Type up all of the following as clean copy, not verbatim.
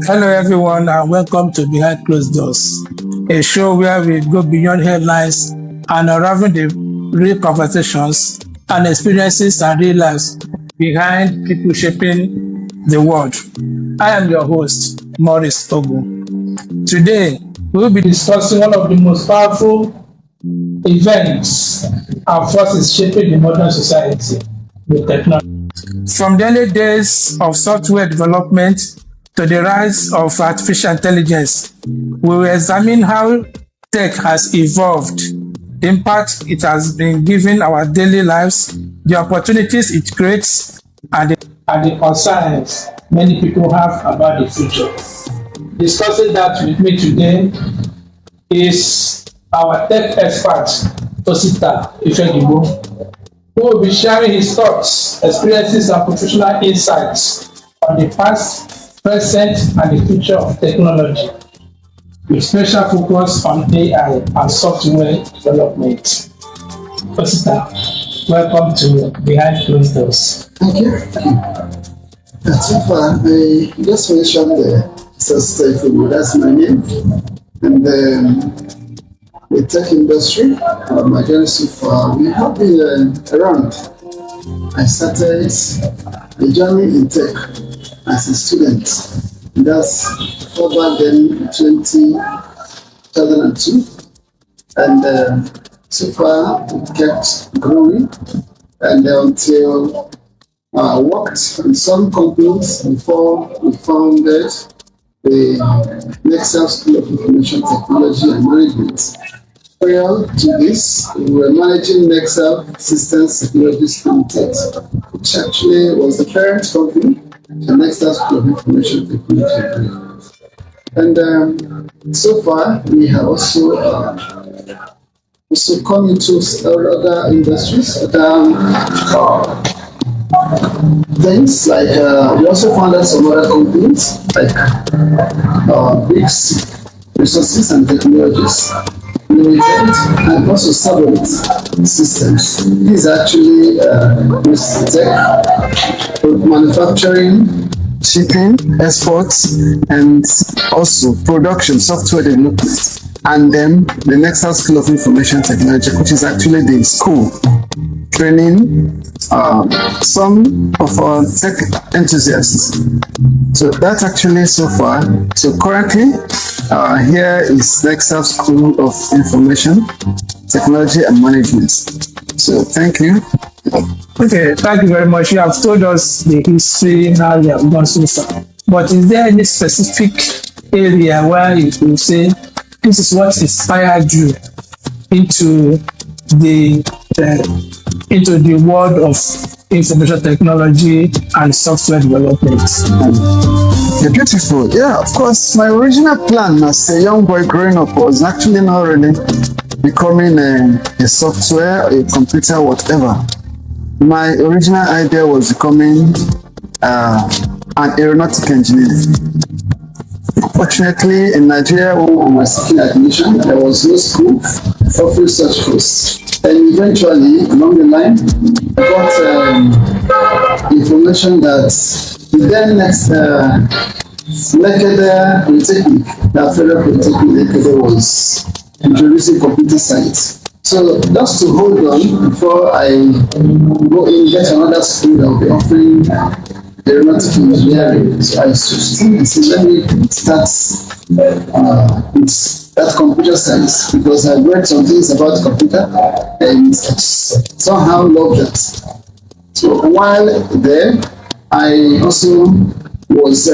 Hello, everyone, and welcome to Behind Closed Doors, a show where we go beyond headlines and unravel the real conversations and experiences and real lives behind people shaping the world. I am your host, Maurice Ogu. Today, we will be discussing one of the most powerful events and forces shaping the modern society, the technology. From the early days of software development to the rise of artificial intelligence, we will examine how tech has evolved, the impact it has been giving our daily lives, the opportunities it creates, and the concerns many people have about the future. Discussing that with me today is our tech expert, Tosita Ifedibo, who will be sharing his thoughts, experiences, and professional insights on the past, present, and the future of technology, with special focus on AI and software development. Tosita, welcome to Behind Closed Doors. Thank you. So far, I just mentioned Stefan, that's my name. And the tech industry, my journey so far, we have been around. I started a journey in tech as a student. That's far back then, 2002. And so far, it kept growing. And until I worked in some companies before we founded the Nexel School of Information Technology and Management. Prior to this, we were managing Nexel Systems Technologies Limited, which actually was the parent company, the Nexel School of Information Technology and Management. And so far, we have also come into other industries, things like we also founded some other companies like Bricks Resources and Technologies Limited and also Sabot Systems. These are actually tech, manufacturing, shipping, exports, and also production, software development. And then the Nexel School of Information Technology, which is actually the school training some of our tech enthusiasts. So that's actually so far. So currently, here is Nexel School of Information Technology and Management. So thank you. Okay, thank you very much. You have told us the history, how you have gone so far. But is there any specific area where you could say this is what inspired you into the world of information technology and software development? You're beautiful. Yeah, of course. My original plan as a young boy growing up was actually not really becoming a software, a computer, whatever. My original idea was becoming an aeronautic engineer. Fortunately, in Nigeria, when we were seeking admission, there was no school offering such course. And eventually, along the line, I got information that the then next Lekede Polytechnic, that Federal Polytechnic Lekede, was introducing computer science. So just to hold on before I go in get another school that will be offering aeronautic engineering. So I switched and said, let me start with that computer science because I read some things about computer and somehow loved it. So while there, I also was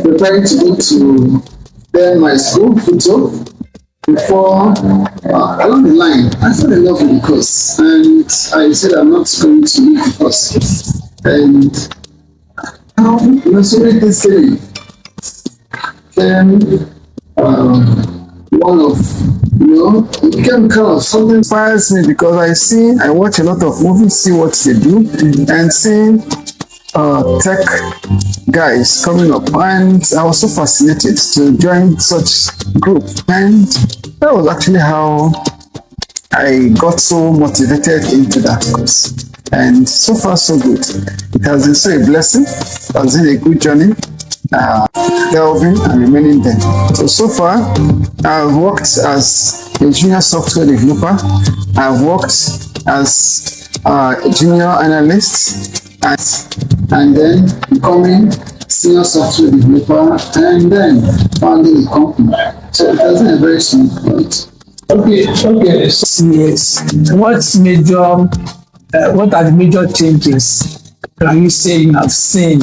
preparing to go to then my school, Futo, before along the line, I fell in love with the course and I said I'm not going to leave the course. And so many things came. Then one of it became kind of something inspires me because I watch a lot of movies, see what they do, and see tech guys coming up, and I was so fascinated to join such group, and that was actually how I got so motivated into that course. And so far so good. It has been so a blessing. has been a good journey. Delving and remaining there. So far, I've worked as a junior software developer. I've worked as a junior analyst, and then becoming senior software developer, and then founding a company. So it has been a very smooth point. Okay. So, yes. What are the major changes can you say you have seen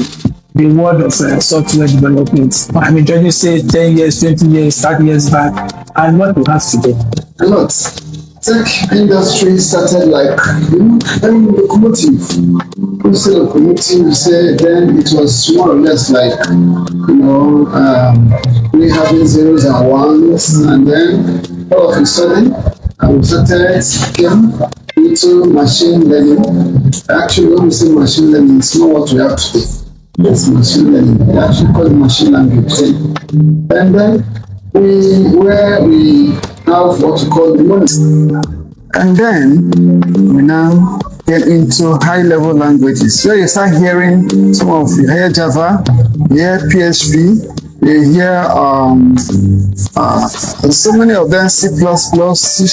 the world of software development? I mean, can you say 10 years, 20 years, 30 years back, and what we have today? A lot. Tech industry started like locomotive. Instead of locomotive, say then it was more or less like we having zeros and ones, and then all of a sudden we started came into machine learning. Actually, when we say machine learning, it's not what we have today. It's machine learning. We actually call it machine language. And then we have what we call the money. And then we now get into high-level languages. So you start hearing some of you hear Java, you hear PHP, you hear so many of them C++, C#.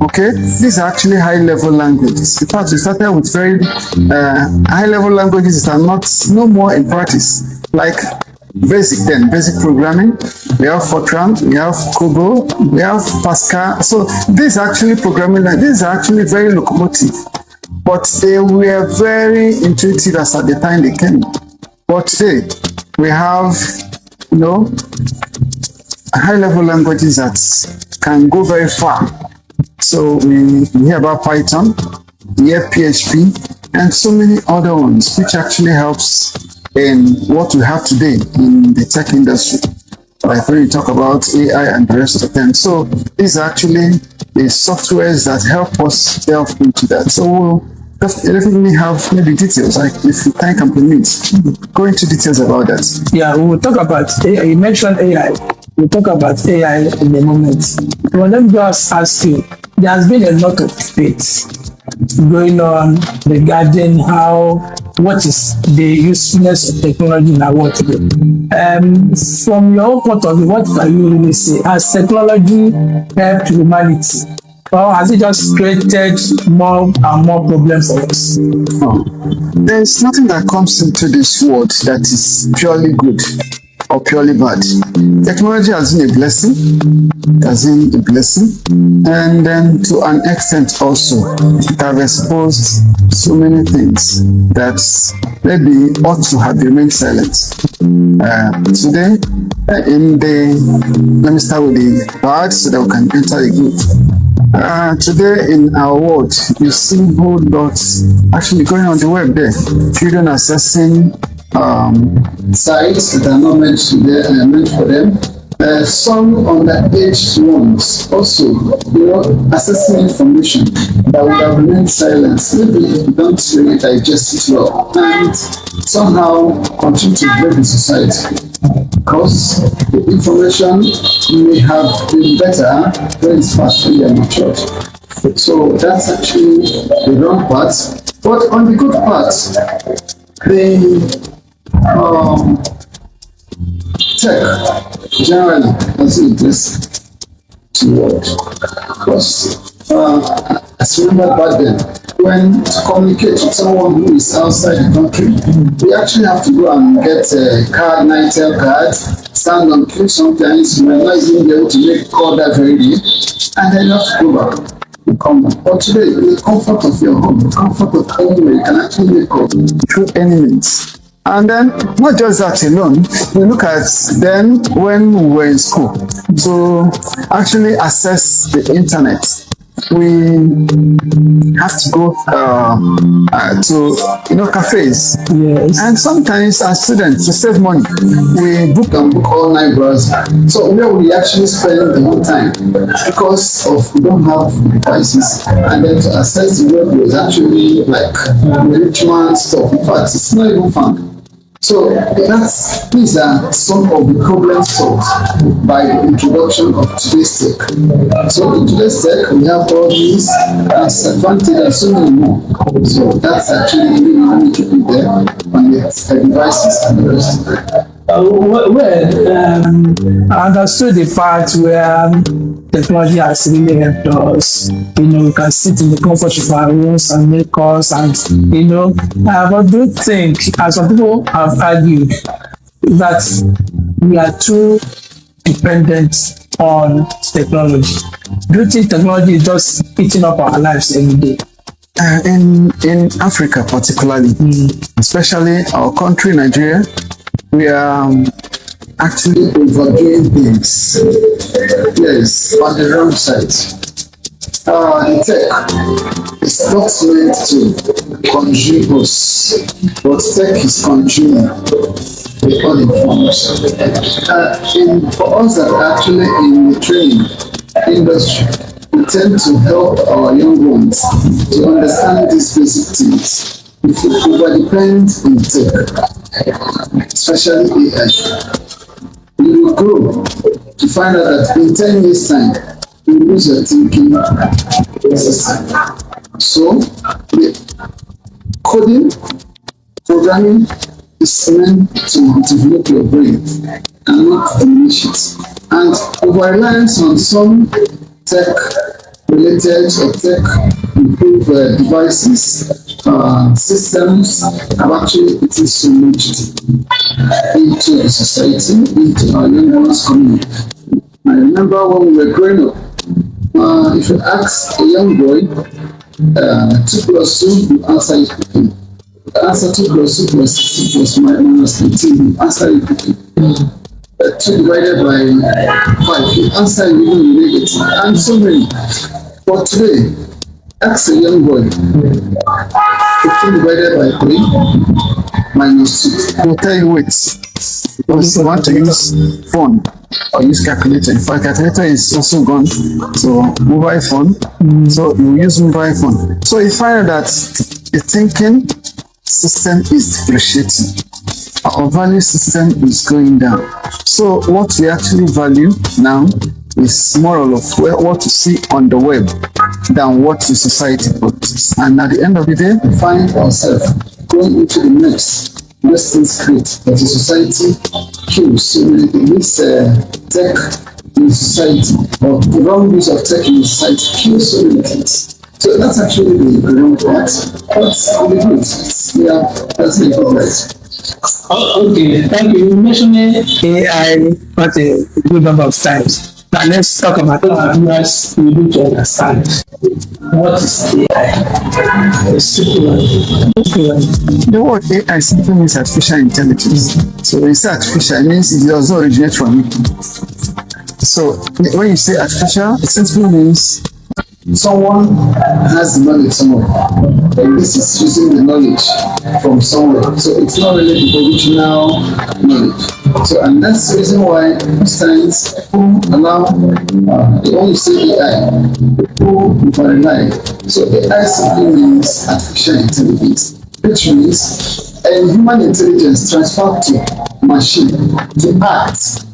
Okay, these are actually high-level languages. In fact, we started with very high-level languages that are no more in practice, like basic programming. We have Fortran, we have Kobo, we have Pascal. So these are actually programming languages. These are actually very locomotive, but they were very intuitive as at the time they came. But today we have high-level languages that can go very far. So we hear about Python, we hear PHP, and so many other ones, which actually helps in what we have today in the tech industry. Like when you talk about AI and the rest of them. So these are actually the softwares that help us delve into that. So we'll definitely have maybe details, like if time can permit, go into details about that. Yeah, we will talk about AI. You mentioned AI. We'll talk about AI in a moment. Well, let me just ask you, there has been a lot of debates going on regarding what is the usefulness of technology in our world today. From your own point of view, what can you really say? Has technology helped humanity, or has it just created more and more problems for us? There's nothing that comes into this world that is purely good or purely bad. Technology has been a blessing. And then to an extent also, it has exposed so many things that maybe ought to have remained silent. Today, let me start with the bad so that we can enter the good. Today in our world, you see whole lots actually going on the web there. Children accessing sites that are not meant for them. Some underage ones also, accessing information that would have remained silent. Maybe you don't really digest it well, and somehow continue to break the society. Because the information may have been better when it's past when they're matured. So that's actually the wrong part. But on the good part, tech generally has been blessed to the world. Because I remember back then, when to communicate with someone who is outside the country, we actually have to go and get a card, NITEL card, stand on queue. Sometimes you might not even be able to make a call that very day, and then you have to go back and come back. But today, in the comfort of your home, the comfort of anywhere, you can actually make call through any means. And then, not just that alone, we look at then when we were in school to actually access the internet. We have to go to cafes. Yes. And sometimes as students, to save money, we book online browser. So where we actually spend the whole time because we don't have devices, and then to access the web was actually like enrichment stuff. In fact, it's not even fun. So these are some of the problems solved by the introduction of today's tech. So in today's tech, we have all these as advantage and so many more. So that's actually really keeping there on the devices and the rest of it. I understood the part where technology has really helped us. We can sit in the comfort of our rooms and make calls, and but do think, as some people have argued, that we are too dependent on technology. Do you think technology is just eating up our lives every day? In Africa particularly, especially our country, Nigeria, we are actually overdoing things. Yes, on the wrong side. In tech, it's not meant to consume us, but tech is consuming the uninformed. For us that are actually in the training industry, we tend to help our young ones to understand these basic things. If we over-depend in tech, especially AI, you will grow to find out that in 10 years' time, you lose your thinking system. So, coding, programming is meant to develop your brain and not diminish it. And over-reliance on some tech-related or tech-improved devices, systems have actually eaten so much into the society, into our young ones community. I remember when we were growing up, if you ask a young boy, 2 plus 2, you answer it quickly. Answer 2 plus 2 plus 6 plus minus 18, you answer it quickly. 2 divided by 5, you answer it even negative, and so many. But today, ask a young boy, 15 divided by 3 minus 2. We'll tell you wait. Because you want to use phone or use calculator. In fact, calculator is also gone. So mobile phone. So you use mobile phone. So you find out that the thinking system is depreciating. Our value system is going down. So what we actually value now is more of what you see on the web than what the society produces. And at the end of the day, we find ourselves going into the next things create that the society kills so many things. Tech in society, or the wrong use of tech in society kills so many things. So that's actually the wrong part. But on the good, that's the good right. Okay, thank you. You mentioned AI quite a good number of times. Now let's talk about viewers who need to understand what is AI. It's simple one. The word AI simply means artificial intelligence. So when you say artificial, it means it does not originate from you. So when you say artificial, it simply means someone has the knowledge somewhere, and this is using the knowledge from somewhere. So it's not really the original knowledge. So, and that's the reason why most times people allow, they only say AI, people rely. So AI simply means artificial intelligence, which means a human intelligence transferred to machine to act.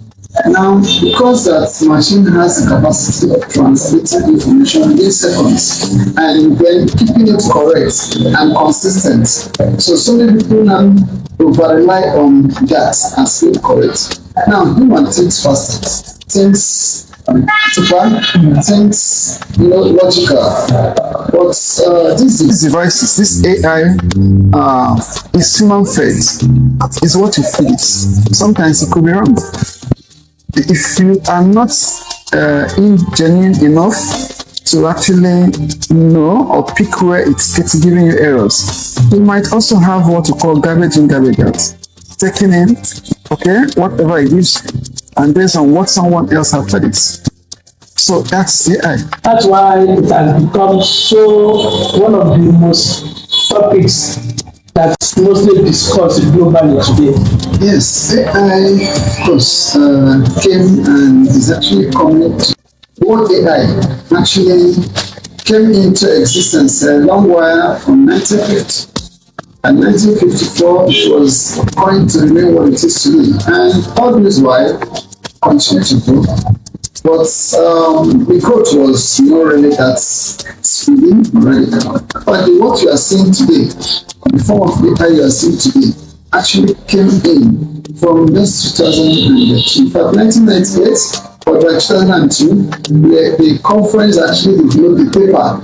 Now, because that machine has the capacity of translating information within seconds and then keeping it correct and consistent, so many people now over-rely on that as being correct. Now, human thinks faster, thinks cheaper, thinks logical. But these devices, this AI is human fed. It's what you feed. Sometimes it could be wrong. If you are not ingenuine enough to actually know or pick where it's giving you errors, you might also have what we call garbage in, garbage out. Taking in, okay, whatever it gives, and based on what someone else has fed it. So that's AI. That's why it has become so one of the most topics that's mostly discussed globally today. Yes, AI, of course, came and is actually coming. What AI actually came into existence a long while from 1950. And 1954, it was going to remain what it is today. And all this while, continue to grow. But the growth was not really that speedy, radical. But what you are seeing today, the form of data you are seeing today, actually came in from this 2002. In fact, 1998, but by 2002, the conference actually developed the paper,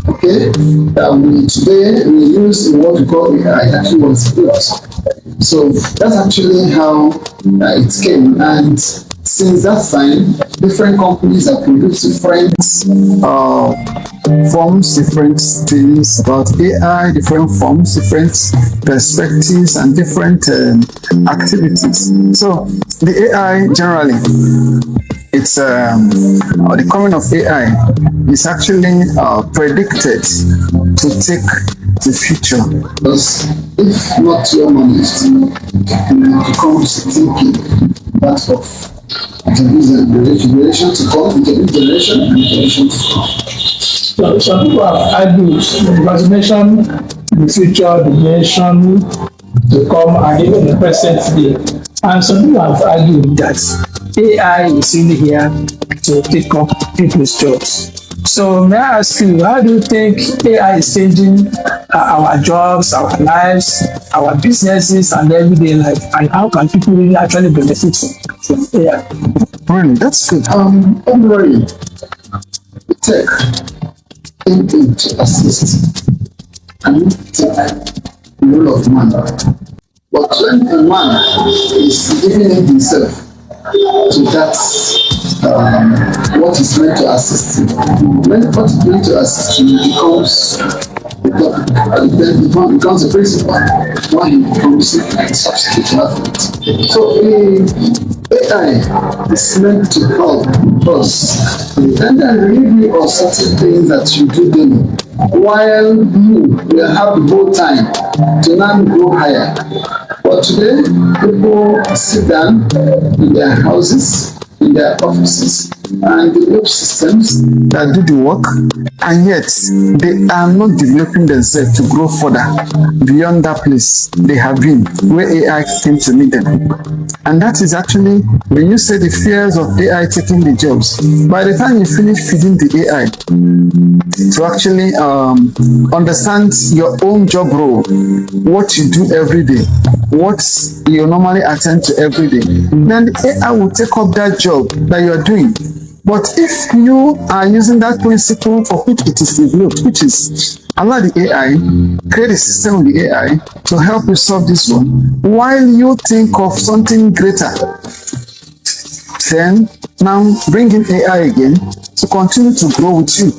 okay, that we today we use in what we call AI, actually was built. So that's actually how it came. And since that time, different companies have produced different forms, different things about AI, different forms, different perspectives, and different activities. So the AI generally, it's or the coming of AI is actually predicted to take the future. Because if not your managed, it becomes thinking that of generation to come, generation and generation to come. So some people have argued because you mentioned the future, the generation to come, and even the present day. And some people have argued that AI is really here to take up people's jobs. So may I ask you, how do you think AI is changing our jobs, our lives, our businesses, and everyday life? And how can people really actually benefit from AI? Really, that's good. Don't worry. The tech came in to assist and take the role of man. But when a man is giving in himself to that what is meant to assist him, when what is meant to assist him becomes then becomes a principal, why he becomes a substitute of it. So AI is meant to help us and then relieve you of certain things that you do daily, while you will have the whole time to now grow higher. But today, people sit down in their houses, in their offices, and develop systems that do the work, and yet they are not developing themselves to grow further beyond that place they have been, where AI came to meet them. And that is actually, when you say the fears of AI taking the jobs, by the time you finish feeding the AI to actually understand your own job role, what you do every day, what you normally attend to every day, then the AI will take up that job that you are doing. But if you are using that principle for which it is developed, which is allow the AI, create a system with the AI to help you solve this one, while you think of something greater, then now bring in AI again to continue to grow with you.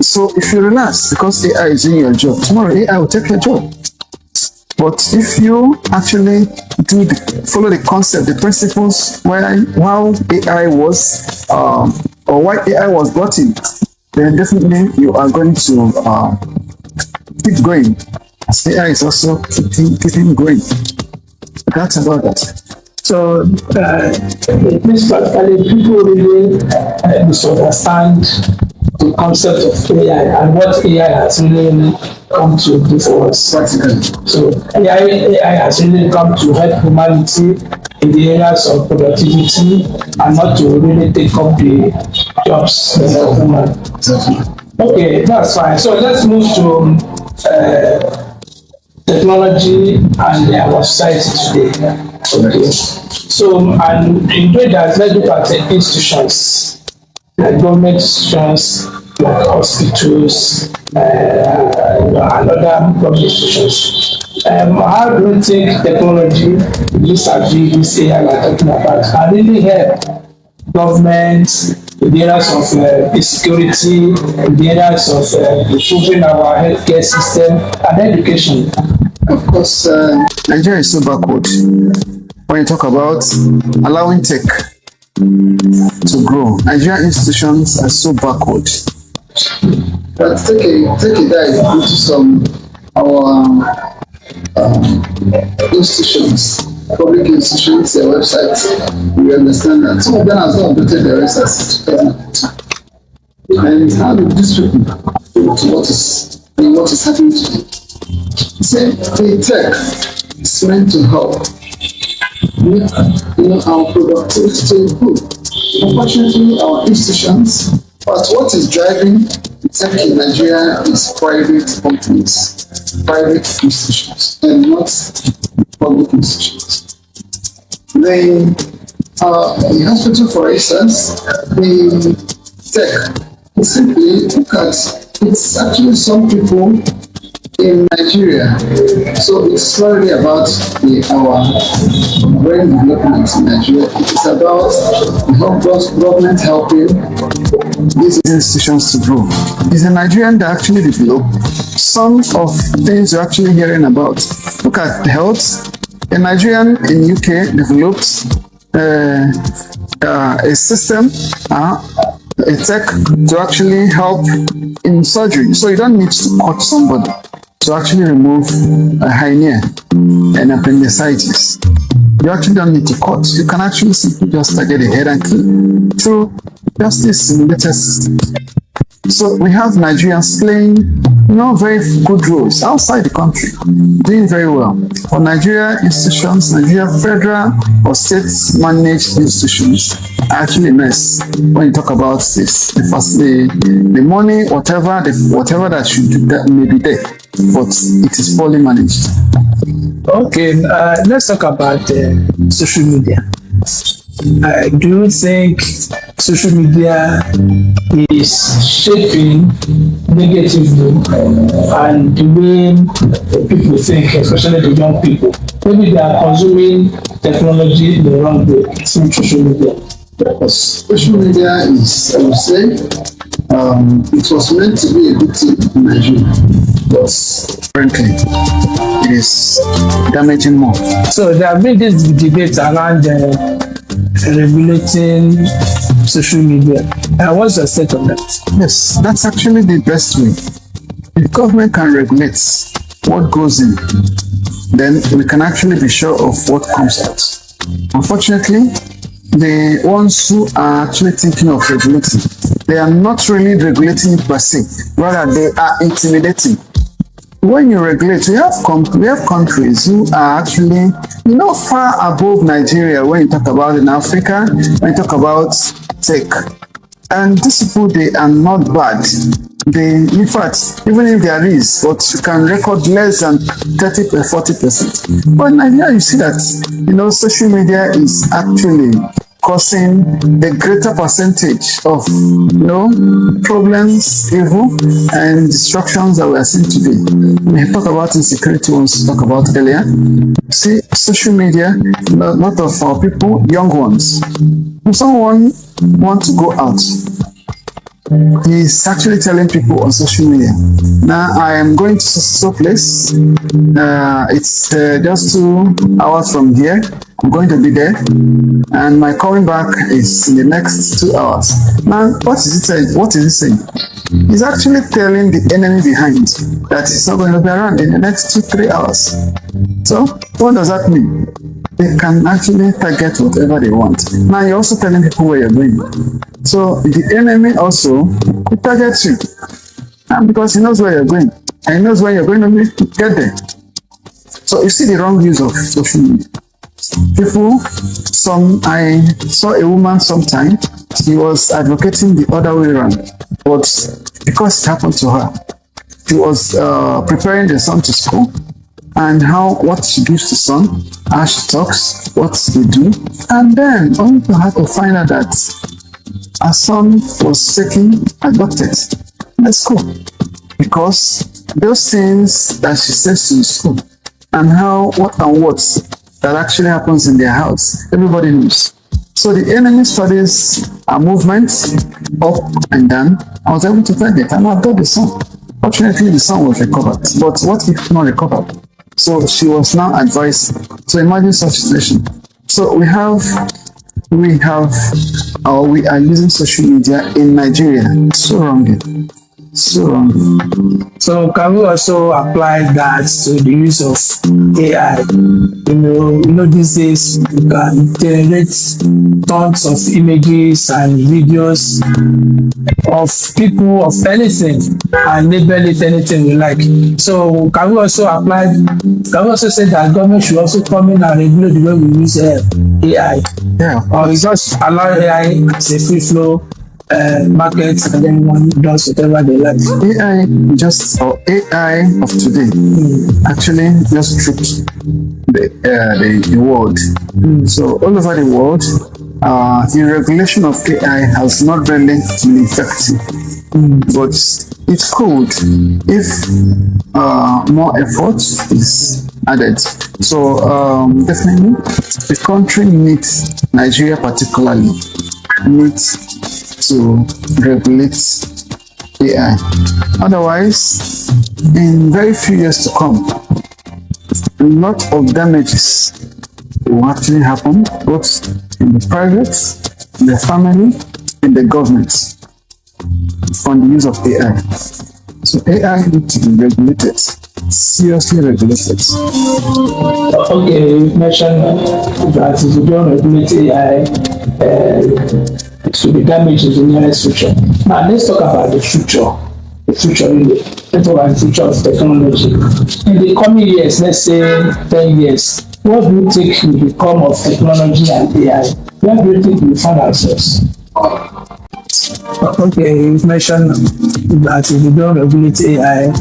So if you relax because AI is doing your job, tomorrow AI will take your job. But if you actually follow the concept, the principles, how AI was, or why AI was brought in, then definitely you are going to keep going. As AI is also keeping going. That's about that. So, basically, people really misunderstand the concept of AI and what AI has really come to do for us. So, AI has really come to help humanity in the areas of productivity and not to really take up the jobs of human. Okay, that's fine. So, let's move to technology and our society today. Okay. So, and in doing that, let's look at the institutions, like government institutions, like hospitals, and other government institutions. How do you think technology, vis-a-vis this AI we're talking about, can really help governments in the areas of security, in the areas of improving our healthcare system and education? Of course, Nigeria is so backward. When you talk about allowing tech to grow, Nigerian institutions are so backward. but take a dive into some our institutions, public institutions, their websites. We understand that some of them have not updated their websites since 2015. And how do these people to what is happening today? See, the tech is meant to help our productivity to improve. Unfortunately, our institutions, but what is driving tech in Nigeria is private companies, private institutions, and not public institutions. The hospital, for instance, the tech, simply look at, it's actually some people in Nigeria. So it's not really about our brain development in Nigeria. It's about the government helping these institutions to grow. It's a Nigerian that actually developed some of things you're actually hearing about. Look at health. A Nigerian in UK developed a system, a tech to actually help in surgery. So you don't need to cut somebody to actually remove a hernia and appendicitis. You actually don't need to cut. You can actually simply just target the head and kill through just this simulated system. So we have Nigerians playing, very good roles outside the country, doing very well. For Nigeria institutions, Nigeria federal or state-managed institutions are actually a mess when you talk about this. The money, whatever that may be there, but it is poorly managed. Okay, let's talk about social media. Do you think social media is shaping negatively and the way people think, especially the young people? Maybe they are consuming technology the wrong way through social media. Social media is, I would say, it was meant to be a good thing in Nigeria, but frankly, it is damaging more. So there have been this debate around regulating social media. What's your take on that? Yes, that's actually the best way. If government can regulate what goes in, then we can actually be sure of what comes out. Unfortunately, the ones who are actually thinking of regulating, they are not really regulating it per se, rather they are intimidating. When you regulate, we have countries who are actually, far above Nigeria when you talk about in Africa, when you talk about tech. And these people, they are not bad. In fact, even if there is, but you can record less than 30 or 40%. But in Nigeria, you see that, social media is actually causing a greater percentage of problems, evil, and destructions that we are seeing today. We talk about insecurity once we talk about earlier. See, social media, a lot of our people, young ones, if someone wants to go out, he's actually telling people on social media, now I am going to so place, it's just 2 hours from here, I'm going to be there, and my coming back is in the next 2 hours. Now, what is he saying? He's actually telling the enemy behind that he's not going to be around in the next 2-3 hours. So, what does that mean? They can actually target whatever they want. Now, you're also telling people where you're going. So, the enemy also could target you. And because he knows where you're going, and he knows where you're going to get there. So, you see the wrong use of social media. I saw a woman sometime, she was advocating the other way around, but because it happened to her, she was preparing the son to school, and what she gives the son, how she talks, what they do, and then only to have to find out that her son was adopted in the school, because those things that she says to the school, and what that actually happens in their house, everybody knows. So the enemy studies our movements up and down. I was able to target and I got the son. Fortunately, the son was recovered, but what if not recovered? So she was now advised. So imagine such a situation. So we are using social media in Nigeria so wrongly. So So can we also apply that to the use of AI? These days you can generate tons of images and videos of people of anything and label it anything we like. So can we also apply? Can we also say that government should also come in and regulate the way we use AI, yeah, or we just allow AI as a free flow market and then one does whatever they like? AI of today actually just tricked the world. So all over the world, the regulation of AI has not really been effective, but it could if more effort is added. So definitely, the country needs, Nigeria particularly, needs to regulate AI. Otherwise, in very few years to come, a lot of damages will actually happen, both in the private, in the family, in the government, on the use of AI. So AI needs to be regulated, seriously regulated. Okay, you mentioned that if you don't regulate AI, it will be damaged in the nearest future. Now let's talk about the future. The future really. Let's talk about the future of technology. In the coming years, let's say 10 years, what do you think will become of technology and AI? Where do you think we find ourselves? Okay, you mentioned that if you don't regulate AI,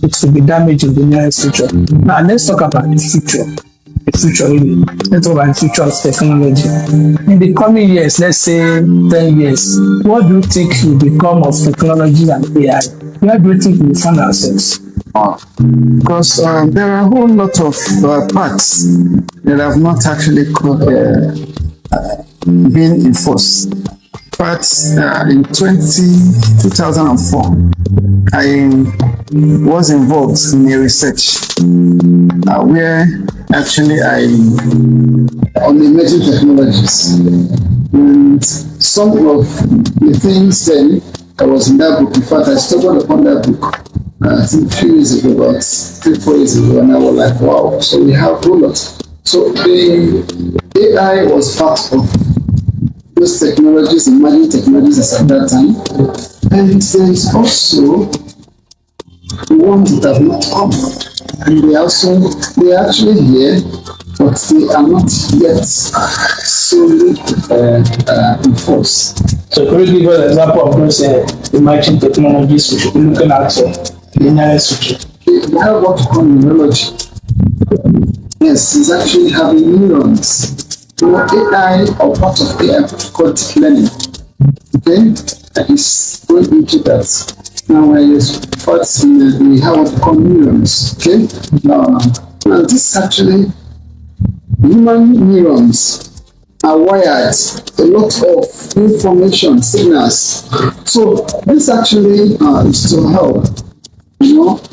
it will be damaged in the nearest future. Now let's talk about the future. The future really. Let's talk about the future of technology. In the coming years, let's say 10 years, what do you think will become of technology and AI? Where do you think we find ourselves? Because there are a whole lot of parts that have not actually been enforced. But in 2004, I was involved in a research where actually on emerging technologies. And some of the things then that was in that book, in fact, I stumbled upon that book, I think a few years ago, about 3-4 years ago, and I was like, wow, so we have a whole lot. So the AI was part of those technologies, emerging technologies at that time. And there is also the ones that have not come. And they are actually here, but they are not yet solely enforced. So could you give us an example of those emerging technologies we should be looking at for the nearest future? We have what we call neurology. Yes, it's actually having neurons. AI or part of AI called deep learning. Okay, that is going into that. Now, first we have what we call neurons. Okay, now this actually human neurons are wired a lot of information signals. So this actually is to help,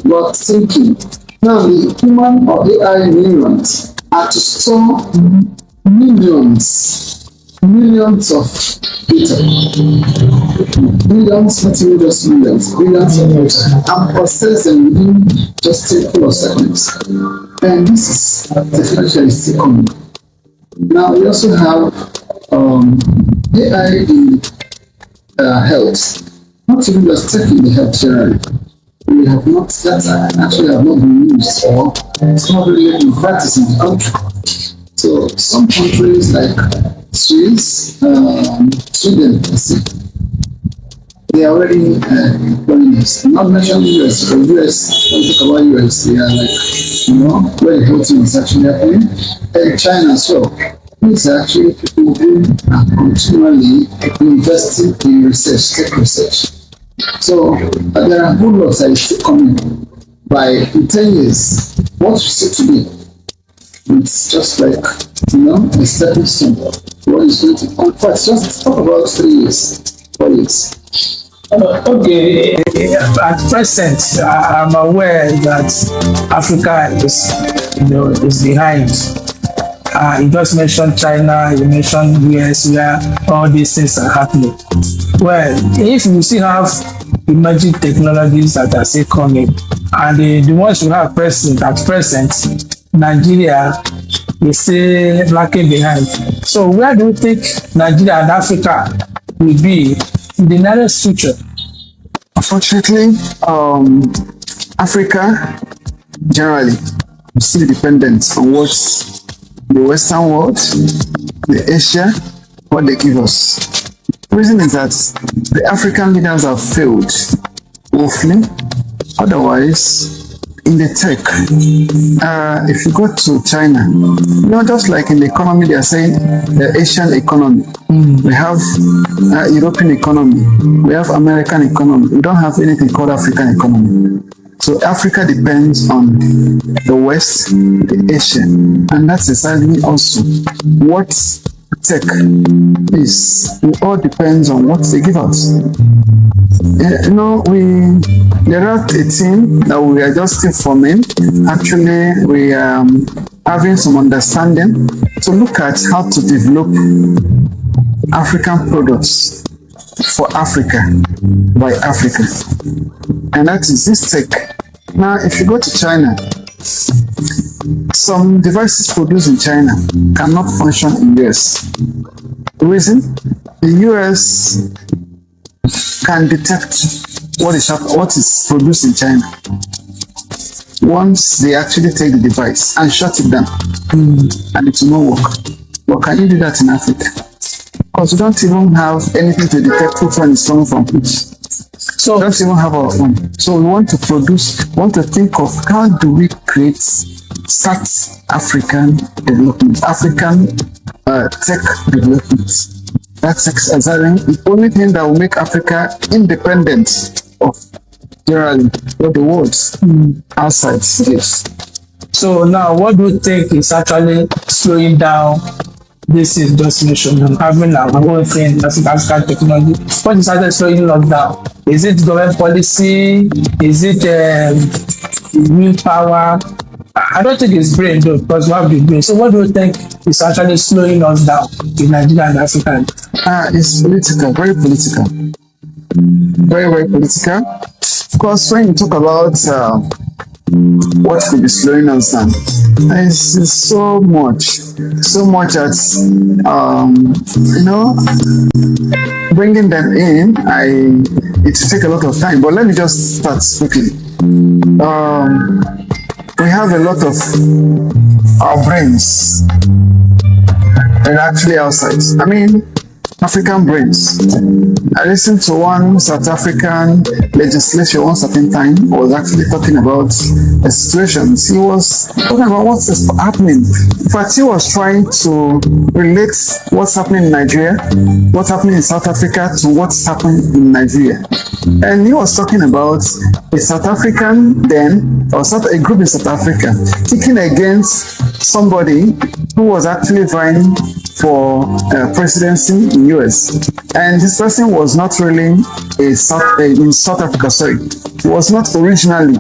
about thinking. Now the human or AI neurons are to store millions of data, millions, not even just millions of data, and process them within just a couple of seconds. And this is definitely still coming. Now we also have AI in health, not even just tech in the health generally. We have not, that actually have not been used, or it's not really in practice in the country. So some countries like Swiss, Sweden, they are already employing this. I'm not mentioning US, but US, when you talk about US, they are like, where the whole thing is actually happening. And China as well. These are actually people who are continually investing in research, tech research. So there are whole lots that is still coming. By in 10 years, what we see today, it's just like, a stepping stone. What is going to come? In fact, just talk about 3 years, 4 years. Okay, at present, I'm aware that Africa is behind. You just mentioned China, you mentioned US, where all these things are happening. Well, if you still have emerging technologies that are still coming. And the ones we have at present, Nigeria is still lacking behind. So where do you think Nigeria and Africa will be in the nearest future? Unfortunately, Africa generally is still dependent on what the Western world, the Asia, what they give us. The reason is that the African leaders have failed woefully. Otherwise, in the tech, if you go to China, just like in the economy, they are saying the Asian economy. We have European economy, we have American economy. We don't have anything called African economy. So Africa depends on the West, the Asian, and that's exactly also what tech is. It all depends on what they give us. There are a team that we are just still forming. Actually, we are having some understanding to look at how to develop African products for Africa by Africa, and that is this tech. Now, if you go to China, some devices produced in China cannot function in US. The reason? The US can detect what is produced in China once they actually take the device and shut it down, and it will not work. But can you do that in Africa? Because we don't even have anything to detect which one is coming from which. So we don't even have our own. So we want to think of how do we start African development, African tech development. That's exactly the only thing that will make Africa independent of generally what the world outside is. So now, what do you think is actually slowing down this destination and having our own thing, that's African technology? What is actually slowing us down? Is it government policy? Is it willpower? I don't think it's brain though, because we have the brain. So what do you think is actually slowing us down in Nigeria and Africa? It's political, very political. Very, very political. Of course, when you talk about what could be slowing us down, it's so much that bringing them in, it will take a lot of time. But let me just start quickly. We have a lot of our brains and actually outside. I mean, African brains. I listened to one South African legislature one certain time was actually talking about the situations. He was talking about what's happening. In fact, he was trying to relate what's happening in Nigeria, what's happening in South Africa to what's happening in Nigeria. And he was talking about a South African a group in South Africa kicking against somebody who was actually vying for presidency in US, and this person was not really in South Africa. Sorry, he was not originally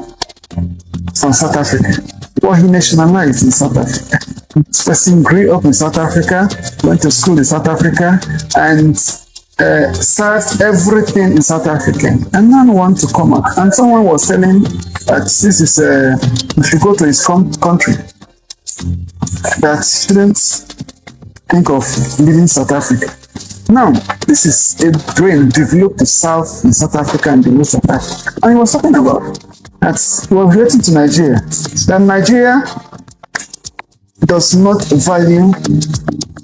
from South Africa, but he nationalized in South Africa. This person grew up in South Africa, went to school in South Africa, and served everything in South Africa, and none want to come out. And someone was telling that this is we should go to his country, that students think of leaving South Africa. Now, this is a brain developed in South Africa and in South Africa. And he was talking about that he was relating to Nigeria. That Nigeria does not value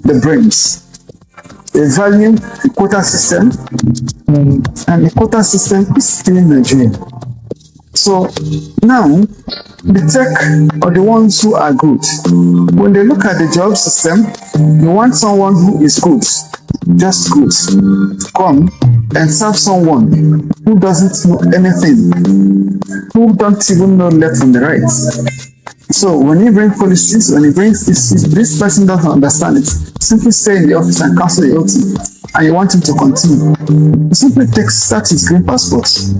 the brains. They value the quota system, and the quota system is still in Nigeria. So now, the tech are the ones who are good. When they look at the job system, they want someone who is good, just good, to come and serve someone who doesn't know anything, who don't even know left from the right. So when you bring policies, when you bring this person doesn't understand it, simply stay in the office and cancel the OT, and you want him to continue. You simply start his green passports,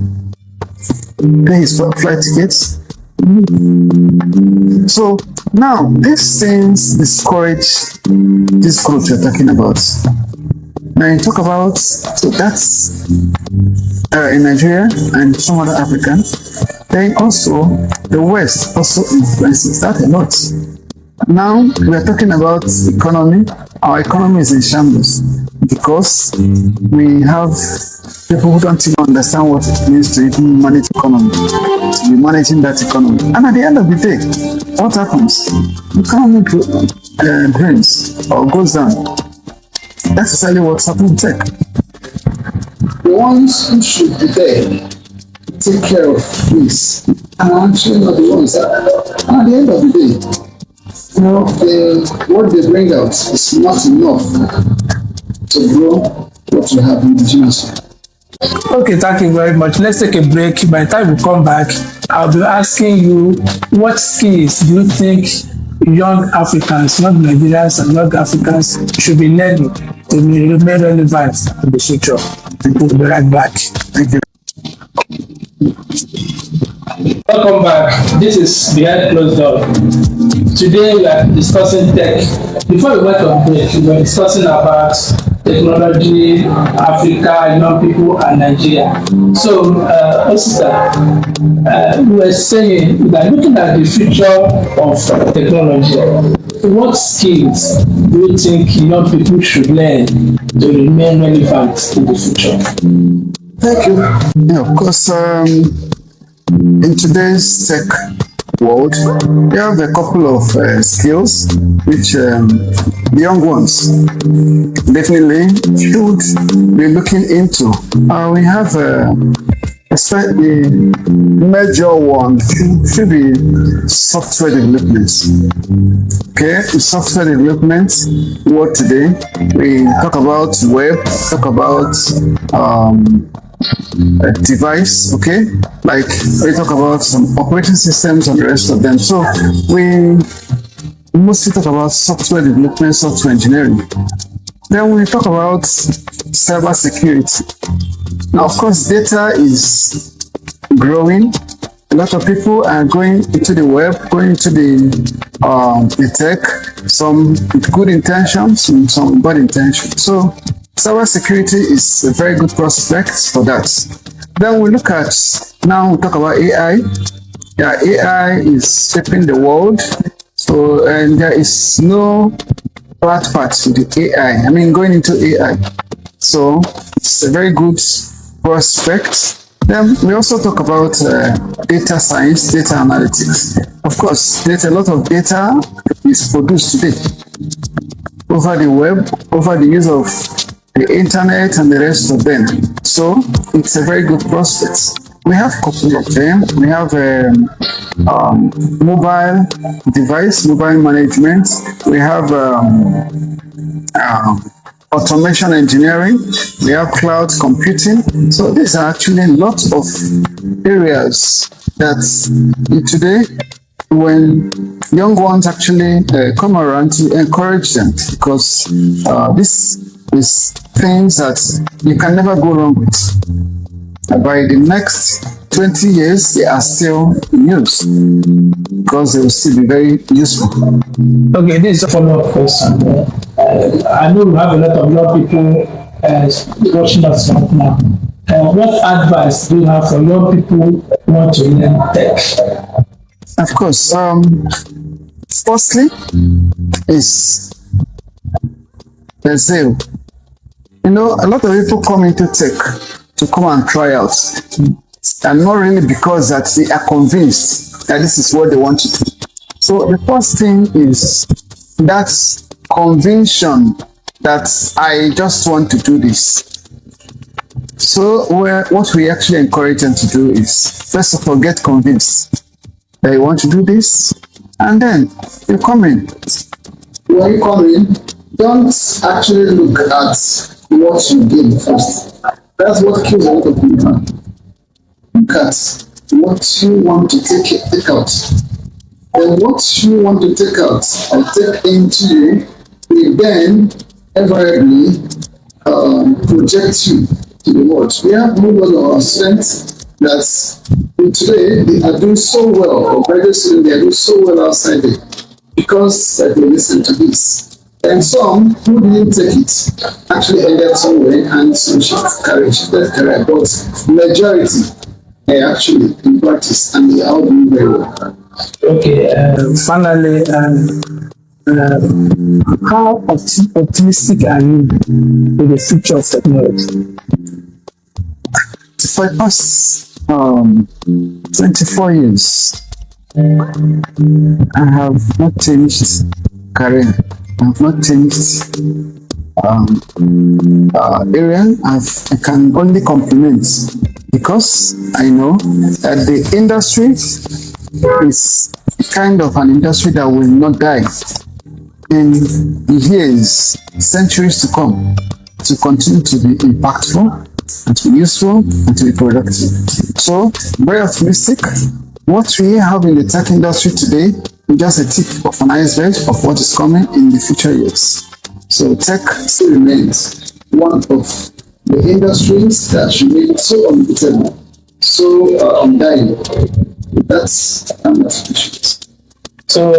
pay his flight tickets. So now these things discourage this growth you're talking about. Now you talk about, so that's in Nigeria and some other African, then also the West also influences that a lot. Now we are talking about economy. Our economy is in shambles because we have people who don't even understand what it means to even manage economy, to be managing that economy. And at the end of the day, what happens? The economy drains or goes down. That's exactly what's happening in tech. The ones who should be there to take care of this are actually not the ones that, at the end of the day, what they bring out is not enough to grow what we have indigenously. Okay, thank you very much. Let's take a break. By the time we come back, I'll be asking you what skills do you think young Africans, young Nigerians and young Africans should be learning to remain relevant in the future. We'll be right back. Thank you. Welcome back. This is Behind Closed Doors. Today we are discussing tech. Before we went on break, we were discussing about technology, Africa, young people, and Nigeria. So, Osita, we were saying that looking at the future of technology, what skills do you think young people should learn to remain relevant in the future? Thank you. Yeah, of course, in today's tech world, we have a couple of skills which the young ones definitely should be looking into. We have the major one should be software development. Okay, software development. What today we talk about web, talk about a device, okay, like we talk about some operating systems and the rest of them. So we mostly talk about software development, software engineering. Then we talk about cyber security. Now, of course, data is growing. A lot of people are going into the web, going into the tech, some with good intentions and some bad intentions. So cyber security is a very good prospect for that. Then we look at, now we talk about AI. Yeah, AI is shaping the world. So, and there is no bad part to the AI. I mean, going into AI. So it's a very good prospect. Then we also talk about data science, data analytics. Of course, there's a lot of data is produced today over the web, over the use of the internet and the rest of them. So it's a very good prospect. We have a couple of them. We have mobile device, mobile management. We have automation engineering. We have cloud computing. So these are actually lots of areas that today, when young ones actually come around, to encourage them, because this is things that you can never go wrong with. By the next 20 years, they are still in use because they will still be very useful. Okay, this is a follow-up question. I know we have a lot of young people watching us right now. What advice do you have for young people who want to learn tech? Of course, firstly is the zeal. You know, a lot of people come into tech to come and try out, and not really because that they are convinced that this is what they want to do. So the first thing is that conviction that I just want to do this. So what we actually encourage them to do is, first of all, get convinced that you want to do this, and then you come in. When you come in, don't actually look at what you gain first. That's what kills a lot of people. Look at what you want to take out. And what you want to take out or take into you will then invariably project you to the world. We have moved on our strengths that today they are doing so well, or graduate students, they are doing so well outside there because they listen to this. And some who didn't take it actually ended somewhere and some shifted career, but majority actually in practice and they are all doing very well. Okay, finally, how optimistic are you with the future of technology? For the past 24 years, I have not changed career. I have not changed area. I can only compliment because I know that the industry is kind of an industry that will not die in years, centuries to come, to continue to be impactful and to be useful and to be productive. So, very optimistic. What we have in the tech industry today is just a tip of an iceberg of what is coming in the future years. So, tech still remains one of the industries that remains so unbeatable, so undying. That's appreciate. So,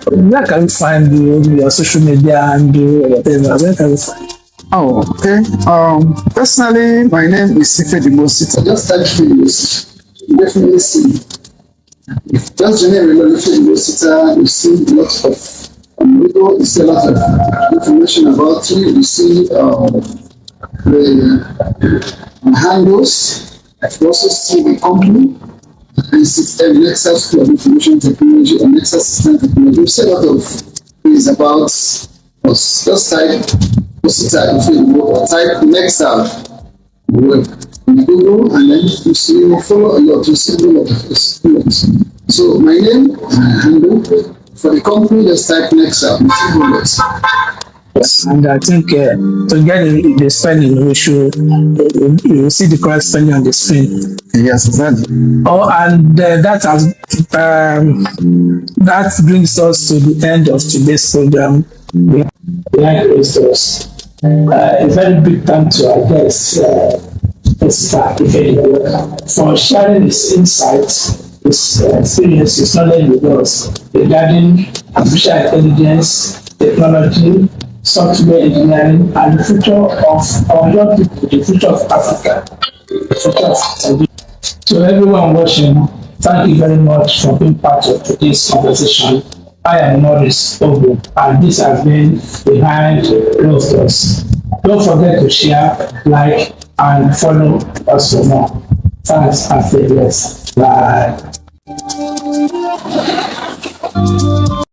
where can we find your social media and whatever? Where can we find? Oh, okay. Personally, my name is Sife Dimosita. Just type Dimosita. You definitely see. If that's the name of Dimosita, you see a lot of video, you see a lot of information about you, you see the handles. You also see the company. And it's a Nexus School of Information Technology and Nexus System Technology. We say a lot of things about us. Just type Nexus in Google and then you see, you follow a lot, you see a lot of us. So my name, handle for the company, just type Nexus. Yes, and I think to get the spelling, we should you see the correct spelling on the screen. Yes, exactly. Oh, and that brings us to the end of today's program. Behind closed doors. A very big thank to our guest, Mr. Ifediwe, for sharing his insights, his experience, his knowledge with us regarding artificial intelligence, technology, software engineering, and the future of our young people, the future of Africa, the future of to everyone watching, thank you very much for being part of today's conversation. I am Maurice Ogu, and this has been Behind Closed Doors. Don't forget to share, like, and follow us for more. Thanks and stay blessed. Bye.